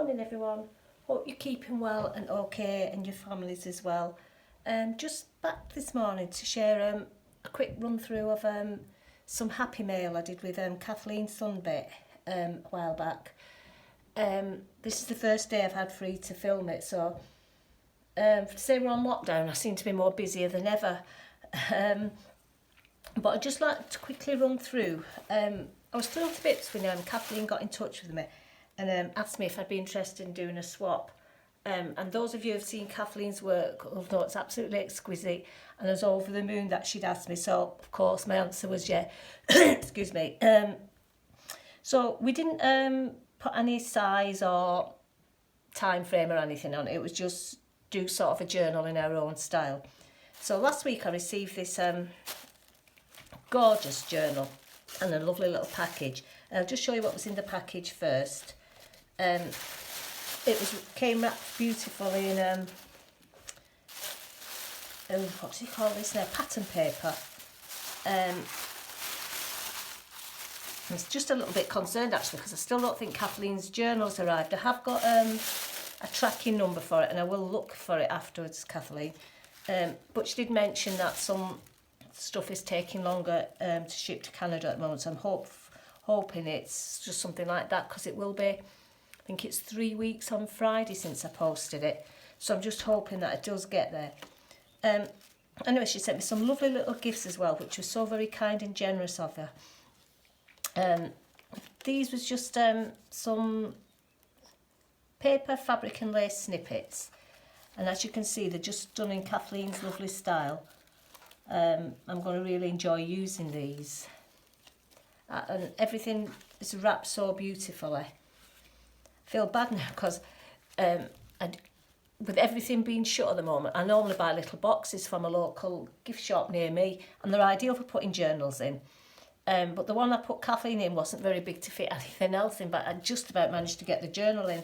Morning everyone, hope you're keeping well and okay, and your families as well. Just back this morning to share a quick run through of some happy mail I did with Kathleen Sundby a while back. This is the first day I've had free to film it, so to say we're on lockdown, I seem to be more busier than ever. But I'd just like to quickly run through. I was thrilled to bits when Kathleen got in touch with me and asked me if I'd be interested in doing a swap. And those of you who've seen Kathleen's work will know it's absolutely exquisite, and I was over the moon that she'd asked me, so of course my answer was yeah. Excuse me. So we didn't put any size or time frame or anything on it. It was just do sort of a journal in our own style. So last week I received this gorgeous journal and a lovely little package. I'll just show you what was in the package first. It came wrapped beautifully in what do you call this now? Pattern paper. I was just a little bit concerned actually because I still don't think Kathleen's journal's arrived. I have got a tracking number for it and I will look for it afterwards, Kathleen. But she did mention that some stuff is taking longer to ship to Canada at the moment, so I'm hoping it's just something like that, because it will be, I think it's 3 weeks on Friday since I posted it, so I'm just hoping that it does get there. Anyway, she sent me some lovely little gifts as well, which was so very kind and generous of her. These was just some paper, fabric and lace snippets, and as you can see they're just done in Kathleen's lovely style. I'm going to really enjoy using these, and everything is wrapped so beautifully. I feel bad now because with everything being shut at the moment, I normally buy little boxes from a local gift shop near me, and they're ideal for putting journals in. But the one I put Kathleen in wasn't very big to fit anything else in, but I just about managed to get the journal in.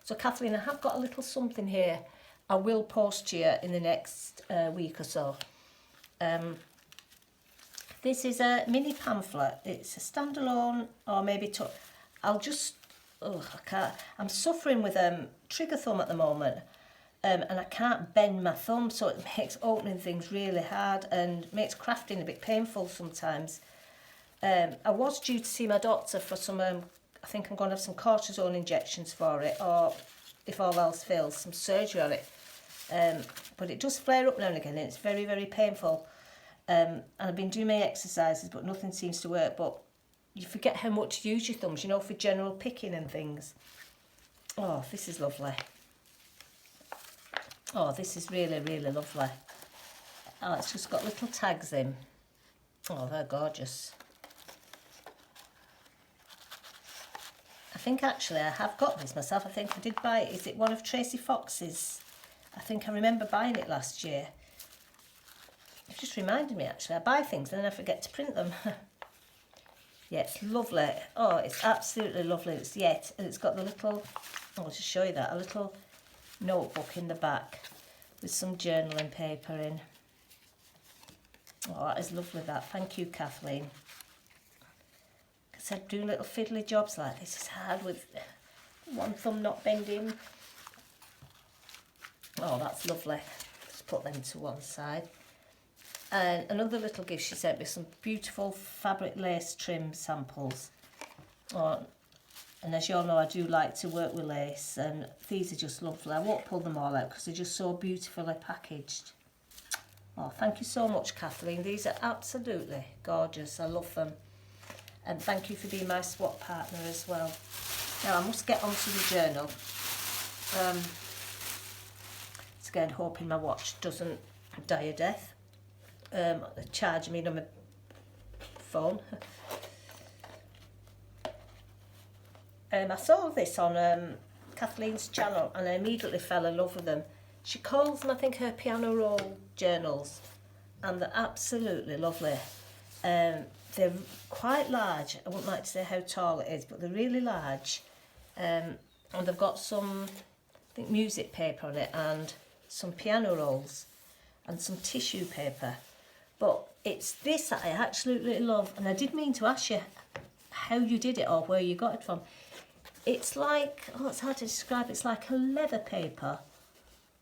So Kathleen, I have got a little something here I will post to you in the next week or so. This is a mini pamphlet. It's a standalone, or maybe I'll just, I can't, I'm suffering with trigger thumb at the moment, and I can't bend my thumb, so it makes opening things really hard and makes crafting a bit painful sometimes. I was due to see my doctor for some, I think I'm going to have some cortisone injections for it, or if all else fails, some surgery on it. But it does flare up now and again, and it's very, very painful. And I've been doing my exercises, but nothing seems to work. But you forget how much to use your thumbs, you know, for general picking and things. Oh, this is lovely. Oh, this is really, really lovely. Oh, it's just got little tags in. Oh, they're gorgeous. I think actually I have got this myself. I think I did buy it. Is it one of Tracy Fox's? I think I remember buying it last year. It just reminded me actually. I buy things and then I forget to print them. Yeah, it's lovely. Oh, it's absolutely lovely. It's got the little, I'll just show you that, a little notebook in the back with some journaling paper in. Oh, that is lovely, that. Thank you, Kathleen. Because I do little fiddly jobs like this. It's hard with one thumb not bending. Oh, that's lovely. Just put them to one side. And another little gift she sent me, some beautiful fabric lace trim samples. Oh, and as you all know, I do like to work with lace, and these are just lovely. I won't pull them all out because they're just so beautifully packaged. Oh, thank you so much, Kathleen. These are absolutely gorgeous. I love them. And thank you for being my swap partner as well. Now I must get onto the journal. It's again hoping my watch doesn't die a death. Charging me on my phone. I saw this on Kathleen's channel and I immediately fell in love with them. She calls them, I think, her piano roll journals, and they're absolutely lovely. They're quite large. I wouldn't like to say how tall it is, but they're really large. And they've got some, I think, music paper on it, and some piano rolls and some tissue paper. But it's this that I absolutely love, and I did mean to ask you how you did it or where you got it from. It's like, oh, it's hard to describe. It's like a leather paper,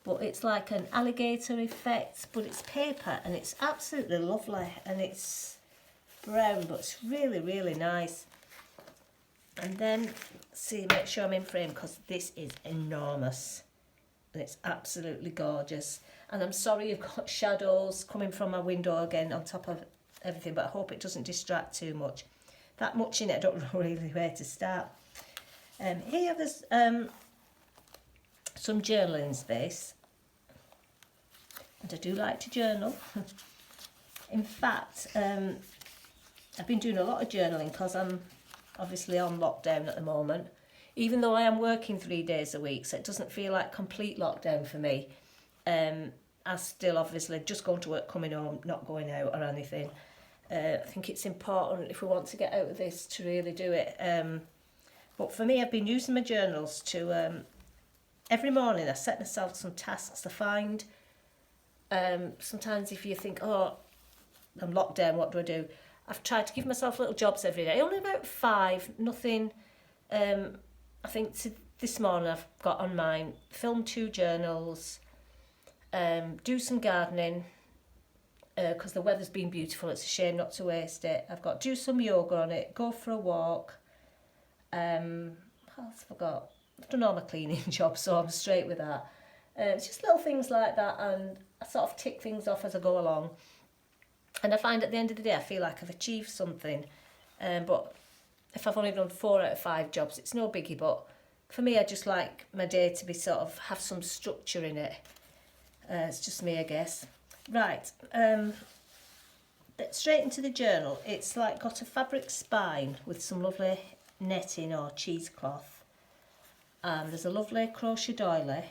but it's like an alligator effect, but it's paper, and it's absolutely lovely, and it's brown, but it's really, really nice. And then, see, make sure I'm in frame, because this is enormous, and it's absolutely gorgeous. And I'm sorry you've got shadows coming from my window again on top of everything, but I hope it doesn't distract too much. That much in it, I don't know really where to start. Here there's some journaling space, and I do like to journal. In fact, I've been doing a lot of journaling because I'm obviously on lockdown at the moment, even though I am working 3 days a week, so it doesn't feel like complete lockdown for me. I still obviously just going to work, coming home, not going out or anything. I think it's important if we want to get out of this to really do it. But for me, I've been using my journals to, every morning I set myself some tasks to find. Sometimes if you think, oh, I'm locked down, what do I do? I've tried to give myself little jobs every day, only about 5, nothing. I think this morning I've got on mine, film 2 journals, do some gardening, because the weather's been beautiful, it's a shame not to waste it. I've got do some yoga on it, go for a walk. What else have I got? I've done all my cleaning jobs, so I'm straight with that. It's just little things like that, and I sort of tick things off as I go along. And I find at the end of the day, I feel like I've achieved something. But if I've only done 4 out of 5 jobs, it's no biggie. But for me, I just like my day to be sort of have some structure in it. It's just me, I guess. Right. Straight into the journal. It's like got a fabric spine with some lovely netting or cheesecloth. There's a lovely crochet doily.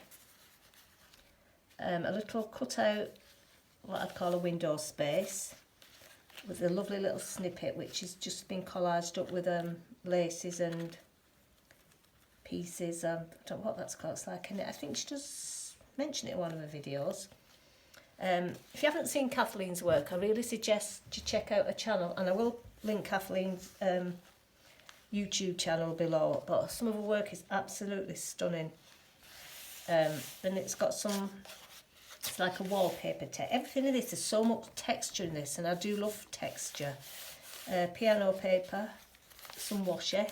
A little cutout, what I'd call a window space, with a lovely little snippet which has just been collaged up with laces and pieces. I don't know what that's called. It's like I think she does mention it in one of her videos. If you haven't seen Kathleen's work, I really suggest you check out her channel, and I will link Kathleen's YouTube channel below, but some of her work is absolutely stunning. Then it's got some, it's like a wallpaper text. Everything in this is so much texture in this, and I do love texture. Piano paper, some washi,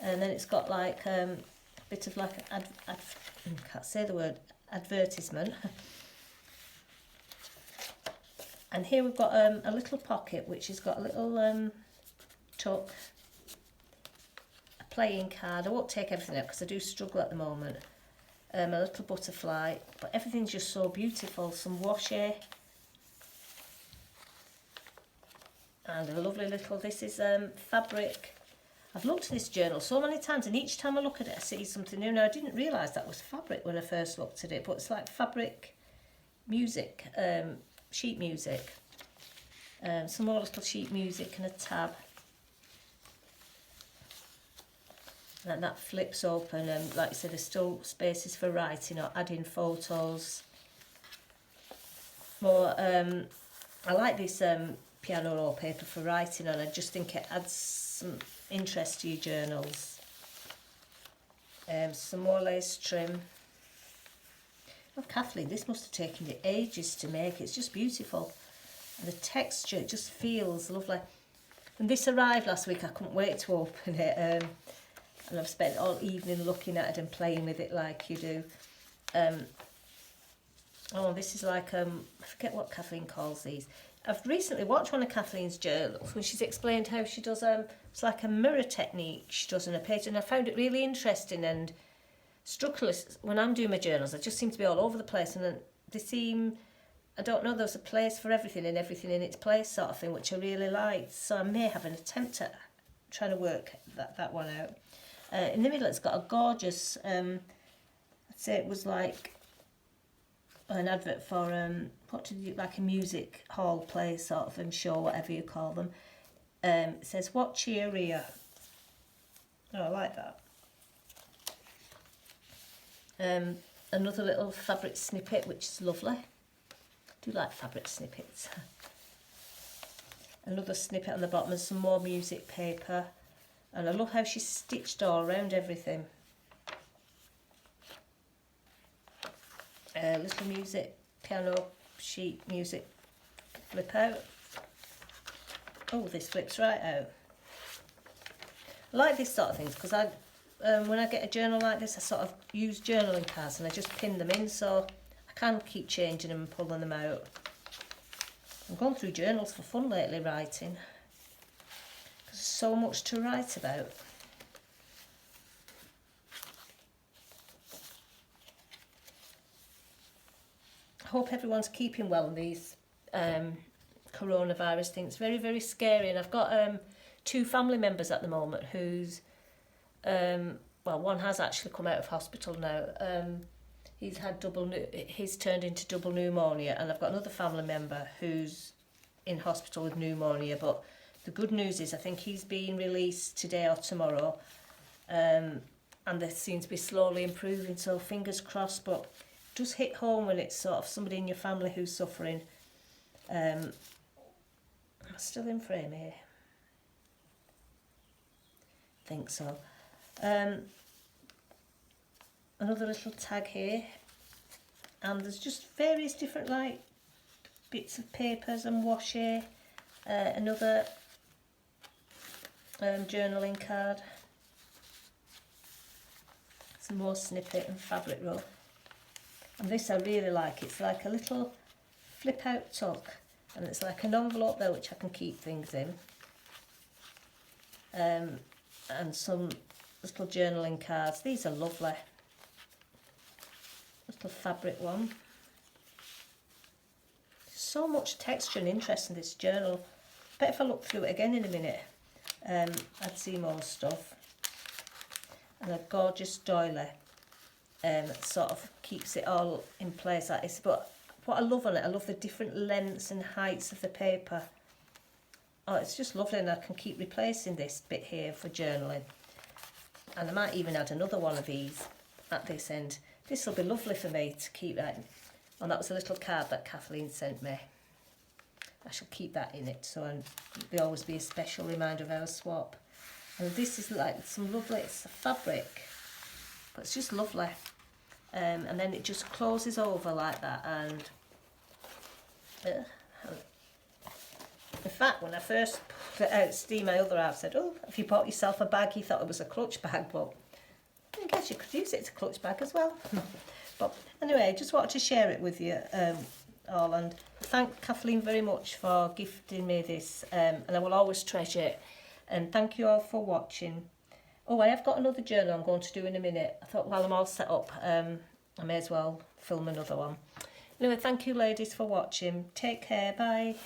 and then it's got like a bit of like I can't say the word, advertisement. And here we've got a little pocket which has got a little tuck, a playing card. I won't take everything out because I do struggle at the moment. A little butterfly, but everything's just so beautiful. Some washi, and a lovely little, this is fabric. I've looked at this journal so many times, and each time I look at it I see something new. Now I didn't realise that was fabric when I first looked at it, but it's like fabric music, sheet music. Some more little sheet music and a tab. And that flips open, and like I said, there's still spaces for writing or adding photos. More, I like this piano roll paper for writing on. I just think it adds some interest to your journals. Some more lace trim. Oh, Kathleen, this must have taken you ages to make. It's just beautiful. And the texture, it just feels lovely. And this arrived last week. I couldn't wait to open it. And I've spent all evening looking at it and playing with it like you do. Oh, this is like, I forget what Kathleen calls these. I've recently watched one of Kathleen's journals when she's explained how she does, it's like a mirror technique she does on a page, and I found it really interesting. And structurally, when I'm doing my journals, I just seem to be all over the place, and then they seem, I don't know, there's a place for everything and everything in its place sort of thing, which I really liked. So I may have an attempt at trying to work that one out. In the middle, it's got a gorgeous, I'd say it was like an advert for what to do, like a music hall play sort of, and show, whatever you call them. It says, "Watch your ear." Oh, I like that. Another little fabric snippet, which is lovely. I do like fabric snippets. Another snippet on the bottom, and some more music paper. And I love how she's stitched all around everything. Little music, piano sheet music, flip out. Oh, this flips right out. I like this sort of things because when I get a journal like this, I sort of use journaling cards and I just pin them in so I can keep changing them and pulling them out. I'm going through journals for fun lately, writing. Because there's so much to write about. I hope everyone's keeping well in these coronavirus things. Very, very scary. And I've got 2 family members at the moment who's, well, one has actually come out of hospital now. He's turned into double pneumonia, and I've got another family member who's in hospital with pneumonia. But the good news is I think he's being released today or tomorrow, and they seem to be slowly improving, so fingers crossed. But it does hit home when it's sort of somebody in your family who's suffering. I'm still in frame here. I think so. Another little tag here, and there's just various different like bits of papers and washi. Another journaling card, some more snippet and fabric roll. And this I really like. It's like a little flip out tuck, and it's like an envelope there which I can keep things in. And some little journaling cards. These are lovely. Little fabric one. So much texture and interest in this journal. I bet if I look through it again in a minute, I'd see more stuff. And a gorgeous doily sort of keeps it all in place like this. But what I love on it, I love the different lengths and heights of the paper. Oh, it's just lovely, and I can keep replacing this bit here for journaling. And I might even add another one of these at this end. This will be lovely for me to keep that. And that was a little card that Kathleen sent me. I shall keep that in it, so there'll always be a special reminder of our swap. And this is like some lovely, it's a fabric, but it's just lovely. And then it just closes over like that. And in fact, when I first put it out, Steve, my other half, said, "Oh, have you bought yourself a bag?" He thought it was a clutch bag, but I guess you could use it as a clutch bag as well. But anyway, I just wanted to share it with you all, and thank Kathleen very much for gifting me this, and I will always treasure it. And thank you all for watching. Oh, I have got another journal I'm going to do in a minute. I thought while I'm all set up, I may as well film another one. Anyway, thank you ladies for watching. Take care, bye.